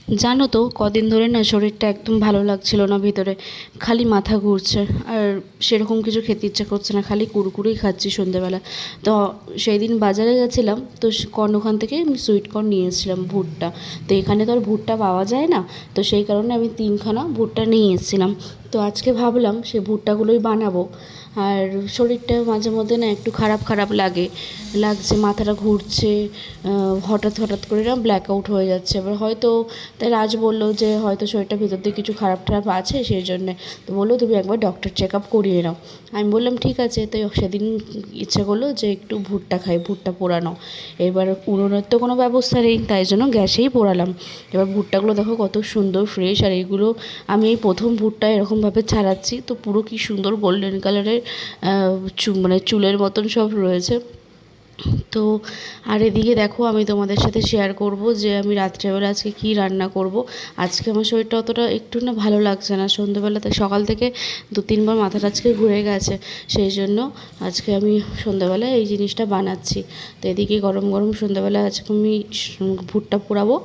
জানো তো কদিন ধরে না শরীরটা একদম ভালো লাগছিল না, ভিতরে খালি মাথা ঘুরছে আর সেরকম কিছু খেতে ইচ্ছা করছে না, খালি কুরকুরেই খাচ্ছি সন্ধেবেলা। তো সেই দিন বাজারে গেছিলাম, তো ওখান থেকে আমি সুইট কর্ন নিয়ে এসেছিলাম, ভুট্টা। তো এখানে তো আর ভুট্টা পাওয়া যায় না, তো সেই কারণে আমি 3খানা ভুট্টা নিয়ে এসেছিলাম। তো আজকে ভাবলাম সেই ভুট্টাগুলোই বানাবো। আর শরীরটা মাঝে মধ্যে না একটু খারাপ খারাপ লাগছে, মাথাটা ঘুরছে, হঠাৎ হঠাৎ করে না ব্ল্যাক আউট হয়ে যাচ্ছে। এবার হয়তো তাই রাজ বললো যে হয়তো শরীরটার ভিতর দিয়ে কিছু খারাপ টারাপ আছে, সেই জন্যে। তো বললো তুমি একবার ডক্টর চেক আপ করিয়ে নাও। আমি বললাম ঠিক আছে। তো সেদিন ইচ্ছে করলো যে একটু ভুট্টা খাই, ভুট্টা পোড়ানো। এবার উনুনের তো কোনো ব্যবস্থা নেই, তাই জন্য গ্যাসেই পোড়ালাম। এবার ভুট্টাগুলো দেখো কত সুন্দর ফ্রেশ, আর এইগুলো আমি এই প্রথম ভুট্টা এরকমভাবে ছাড়াচ্ছি, তো পুরো কি সুন্দর গোল্ডেন কালারের মানে চুলের মতন সব রয়েছে। তো আর এদিকে দেখো আমি তোমাদের সাথে শেয়ার করব যে আমি রাত্রেবেলা আজকে কি রান্না করব। আজকে আমার শরীরটা অতটা একটু না ভালো লাগছে না, সন্ধ্যেবেলাতে সকাল থেকে 2-3বার মাথাটা আজকে ঘুরে গেছে, সেই জন্য আজকে আমি সন্ধ্যাবেলায় এই জিনিসটা বানাচ্ছি। তো এদিকে গরম গরম সন্ধ্যাবেলা আজকে আমি ভুট্টা পোড়াবো।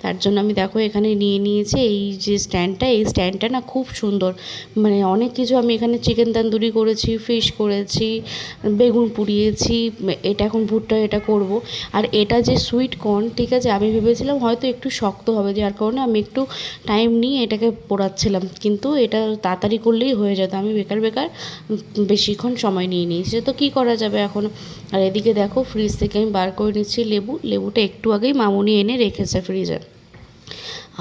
তার জন্য আমি দেখো এখানে নিয়ে নিয়েছি এই যে স্ট্যান্ডটা, এই স্ট্যান্ডটা না খুব সুন্দর, মানে অনেক কিছু আমি এখানে চিকেন তন্দুরি করেছি, ফিশ করেছি, বেগুন পুড়িয়েছি, এটা এখন ভুট্টা এটা করব। আর এটা যে সুইট কর্ন, ঠিক আছে, আমি ভেবেছিলাম হয়তো একটু শক্ত হবে, যার কারণে আমি একটু টাইম নিয়ে এটাকে পোড়াচ্ছিলাম, কিন্তু এটা তাড়াতাড়ি করলেই হয়ে যেত। আমি বেকার বেকার বেশিক্ষণ সময় নিয়ে নিয়েছি, তো কী করা যাবে এখন। আর এদিকে দেখো ফ্রিজ থেকে আমি বার করে নিচ্ছি লেবুটা একটু আগেই মামুনি এনে রেখেছে ফ্রিজে।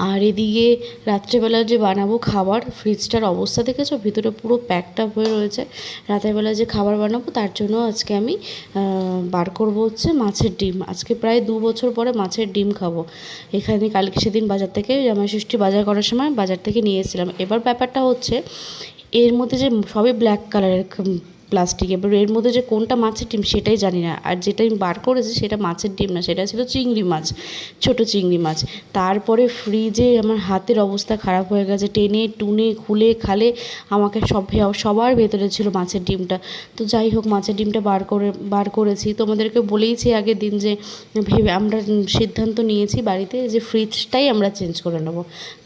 আর এদিকে রাত্রেবেলা যে বানাবো খাবার, ফ্রিজটার অবস্থা দেখেছো, ভিতরে পুরো প্যাকড আপ হয়ে রয়েছে। রাতেরবেলা যে খাবার বানাবো তার জন্য আজকে আমি বার করবো হচ্ছে মাছের ডিম। আজকে প্রায় 2 বছর পরে মাছের ডিম খাবো। এখানে কালকে সেদিন বাজার থেকে জামাইষষ্ঠী বাজার করার সময় বাজার থেকে নিয়ে এসেছিলাম। এবার ব্যাপারটা হচ্ছে এর মধ্যে যে সবই ব্ল্যাক কালারের প্লাস্টিক, এবার এর মধ্যে যে কোনটা মাছের ডিম সেটাই জানি না। আর যেটা আমি বার করেছি সেটা মাছের ডিম না, সেটা ছিল চিংড়ি মাছ, ছোট চিংড়ি মাছ। তারপরে ফ্রিজে আমার হাতের অবস্থা খারাপ হয়ে গেছে, টেনে টুনে খুলে খালে আমাকে সবার ভেতরে ছিল মাছের ডিমটা। তো যাই হোক মাছের ডিমটা বার করেছি। তোমাদেরকে বলেইছি আগের দিন যে আমরা সিদ্ধান্ত নিয়েছি বাড়িতে যে ফ্রিজটাই আমরা চেঞ্জ করে নেব,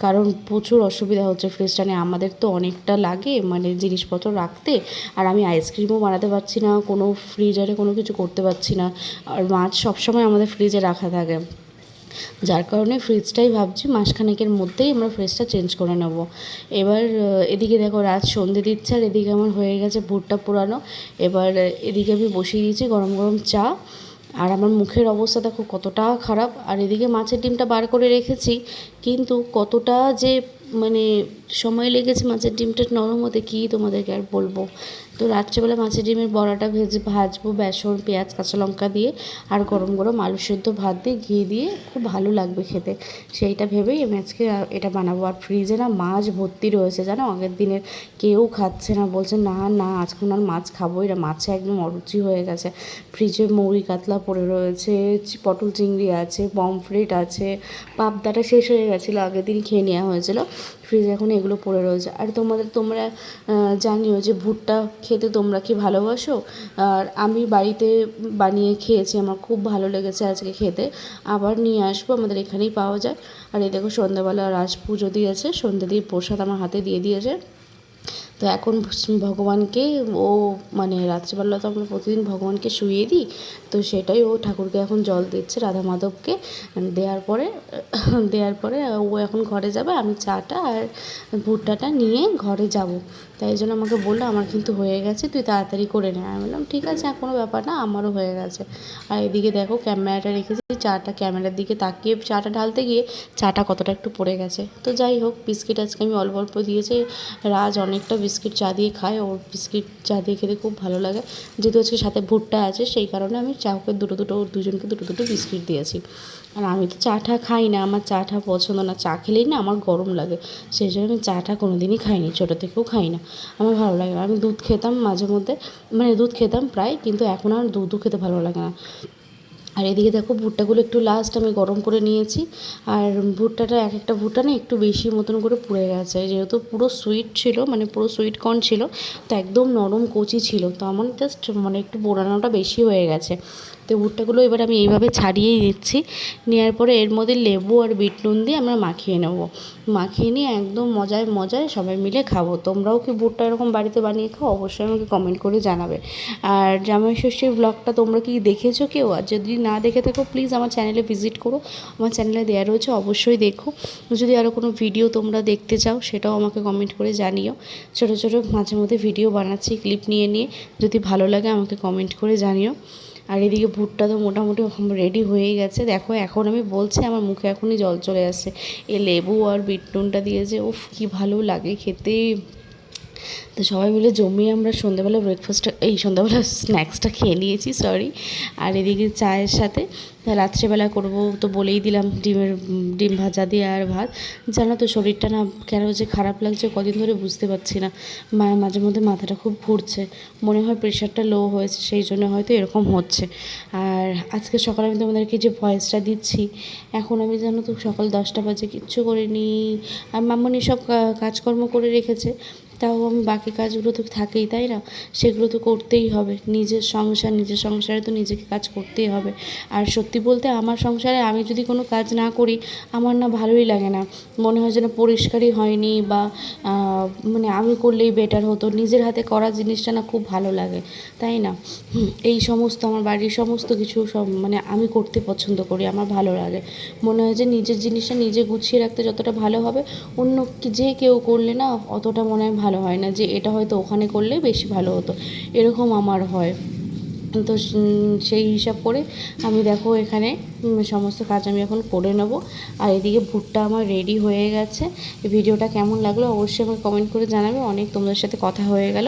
কারণ প্রচুর অসুবিধা হচ্ছে ফ্রিজটা নিয়ে। আমাদের তো অনেকটা লাগে মানে জিনিসপত্র রাখতে, আর আমি আইসক্রিমও বানাতে পারছি না, কোনো ফ্রিজারে কোনো কিছু করতে পারছি না, আর মাছ সবসময় আমাদের ফ্রিজে রাখা থাকে, যার কারণে ফ্রিজটাই ভাবছি মাসখানেকের মধ্যেই আমরা ফ্রিজটা চেঞ্জ করে নেব। এবার এদিকে দেখো রাত সন্ধে দিচ্ছে, আর এদিকে আমার হয়ে গেছে ভুট্টা পোড়ানো। এবার এদিকে আমি বসিয়ে দিয়েছি গরম গরম চা। আর আমার মুখের অবস্থা দেখো কতটা খারাপ। আর এদিকে মাছের ডিমটা বার করে রেখেছি, কিন্তু কতটা যে মানে সময় লেগেছে মাছের ডিমটা নরম হতে কী তোমাদেরকে আর বলবো। তো রাত্রেবেলা মাছের ডিমের বড়াটা ভাজবো বেসন পেঁয়াজ কাঁচা লঙ্কা দিয়ে, আর গরম গরম আলু সেদ্ধ ভাত দিয়ে ঘি দিয়ে, খুব ভালো লাগবে খেতে। সেইটা ভেবেই আমি আজকে এটা বানাবো। আর ফ্রিজে না মাছ ভর্তি রয়েছে জানো, আগের দিনের, কেউ খাচ্ছে না, বলছে না না আজকে আর মাছ খাবোই না, মাছে একদম অরুচি হয়ে গেছে। ফ্রিজে মৌরি কাতলা পড়ে রয়েছে, পটল চিংড়ি আছে, পমফ্রেট আছে, পাবদাটা শেষ হয়ে গেছিলো, আগের দিন খেয়ে নেওয়া হয়েছিল, ফ্রিজে এখন এগুলো পড়ে রয়েছে। আর তোমরা জানিও যে ভুট্টা খেতে তোমরা কি ভালোবাসো। আর আমি বাড়িতে বানিয়ে খেয়েছি, আমার খুব ভালো লেগেছে আজকে খেতে। আবার নিয়ে আসবো, আমাদের এখানেই পাওয়া যায়। আর এই দেখো সন্ধ্যাবেলা রাজ পুজো দিয়েছে, সন্ধ্যা দিয়ে প্রসাদ আমার হাতে দিয়ে দিয়েছে। তো এখন ভগবানকে ও মানে রাত্রিবেলা তো আমরা প্রতিদিন ভগবানকে শুইয়ে দিই, তো সেটাই ও ঠাকুরকে এখন জল দিচ্ছে, রাধা মাধবকে দেওয়ার পরে ও এখন ঘরে যাবে, আমি চাটা আর ভুট্টাটা নিয়ে ঘরে যাব। তাই জন্য আমাকে বললো আমার কিন্তু হয়ে গেছে, তুই তাড়াতাড়ি করে নে। আমি বললাম ঠিক আছে কোনো ব্যাপার না, আমারও হয়ে গেছে। আর এদিকে দেখো ক্যামেরাটা রেখেছি, চাটা ক্যামেরার দিকে তাকিয়ে চাটা ঢালতে গিয়ে চাটা কতটা একটু পড়ে গেছে। তো যাই হোক বিস্কিট আজকে আমি অল্প অল্প দিয়েছি, রাজ অনেকটা বিস্কিট চা দিয়ে খায়, ওর বিস্কিট চা দিয়ে খেতে খুব ভালো লাগে। যেহেতু আজকে সাথে ভুট্টা আছে সেই কারণে আমি চাকে দুজনকে দুটো দুটো বিস্কিট দিয়েছি। আর আমি তো চা টা খাই না, আমার চা টা পছন্দ না, চা খেলেই না আমার গরম লাগে, সেই জন্য আমি চা টা কোনো দিনই খাইনি, ছোটো থেকেও খাই না, আমার ভালো লাগে না। আমি দুধ খেতাম মাঝে মধ্যে, মানে দুধ খেতাম প্রায়, কিন্তু এখন আর দুধও খেতে ভালো লাগে না। আর এদিকে দেখো ভুট্টাগুলো একটু লাস্ট আমি গরম করে নিয়েছি। আর ভুট্টাটা এক একটা ভুট্টা না একটু বেশি মতন করে পুড়ে গেছে, যেহেতু পুরো সুইট ছিল, মানে পুরো সুইট কর্ন ছিল, তো একদম নরম কচি ছিল, তো আমার জাস্ট মানে একটু পোড়ানোটা বেশি হয়ে গেছে। তো তো ভুট্টাগুলো এবার আমি এইভাবে ছাড়িয়েই দিচ্ছি। নেওয়ার পরে এর মধ্যে লেবু আর বিট নুন দিয়ে আমরা মাখিয়ে নেব। মাখিয়ে নিয়ে একদম মজায় মজায় সবাই মিলে খাবো। তোমরাও কি ভুট্টা এরকম বাড়িতে বানিয়ে খাও? অবশ্যই আমাকে কমেন্ট করে জানাবে। আর জামাই ষষ্ঠীর ব্লগটা তোমরা কি দেখেছো কেউ? আর যদি না দেখে থাকো প্লিজ আমার চ্যানেলে ভিজিট করো, আমার চ্যানেলে দেওয়া রয়েছে, অবশ্যই দেখো। যদি আরও কোনো ভিডিও তোমরা দেখতে চাও সেটাও আমাকে কমেন্ট করে জানিও। ছোটো ছোটো মাঝে মধ্যে ভিডিও বানাচ্ছি ক্লিপ নিয়ে নিয়ে, যদি ভালো লাগে আমাকে কমেন্ট করে জানিও। আর এদিকে ভুট্টা তো মোটামুটি রেডি হয়েই গেছে। দেখো এখন আমি বলছি আমার মুখে এখনই জল চলে আসছে। এই লেবু আর বিট নুনটা দিয়ে যে উফ কী ভালো লাগে খেতে। তো সবাই মিলে জমিয়ে আমরা সন্ধ্যাবেলা সন্ধ্যাবেলা স্ন্যাক্সটা খেয়ে নিয়েছি, সরি। আর এদিকে চায়ের সাথে রাত্রেবেলা করব তো বলেই দিলাম, ডিম ভাজা দিয়ে আর ভাত। জানো তো শরীরটা না কেন যে খারাপ লাগছে কদিন ধরে বুঝতে পারছি না। মাঝে মধ্যে মাথাটা খুব ঘুরছে, মনে হয় প্রেশারটা লো হয়েছে, সেই জন্য হয়তো এরকম হচ্ছে। আর আজকে সকালে আমি তোমাদেরকে যে ভয়েসটা দিচ্ছি, এখন আমি জানো তো সকাল 10টা বাজে, কিচ্ছু করিনি। আর মাম্মানি সব কাজকর্ম করে রেখেছে, তাও আমি বাকি কাজগুলো তো থাকেই, তাই না? সেগুলো তো করতেই হবে। নিজের সংসারে তো নিজেকে কাজ করতেই হবে। আর সত্যি বলতে আমার সংসারে আমি যদি কোনো কাজ না করি আমার না ভালোই লাগে না, মনে হয় যেন পরিষ্কারই হয়নি, বা মানে আমি করলেই বেটার হতো। নিজের হাতে করা জিনিসটা না খুব ভালো লাগে, তাই না? এই সমস্ত আমার বাড়ির সমস্ত কিছু সব মানে আমি করতে পছন্দ করি, আমার ভালো লাগে। মনে হয় যে নিজের জিনিসটা নিজে গুছিয়ে রাখতে যতটা ভালো হবে, অন্য যে কেউ করলে না অতটা মনে হয় ভালো হয় না, যে এটা হয়তো ওখানে করলে বেশি ভালো হতো, এরকম আমার হয়। তো সেই হিসাব করে আমি দেখো এখানে সমস্ত কাজ আমি এখন করে নেব। আর এদিকে ভুট্টা আমার রেডি হয়ে গেছে। ভিডিওটা কেমন লাগলো অবশ্যই আমাকে কমেন্ট করে জানাবে। অনেক তোমাদের সাথে কথা হয়ে গেল।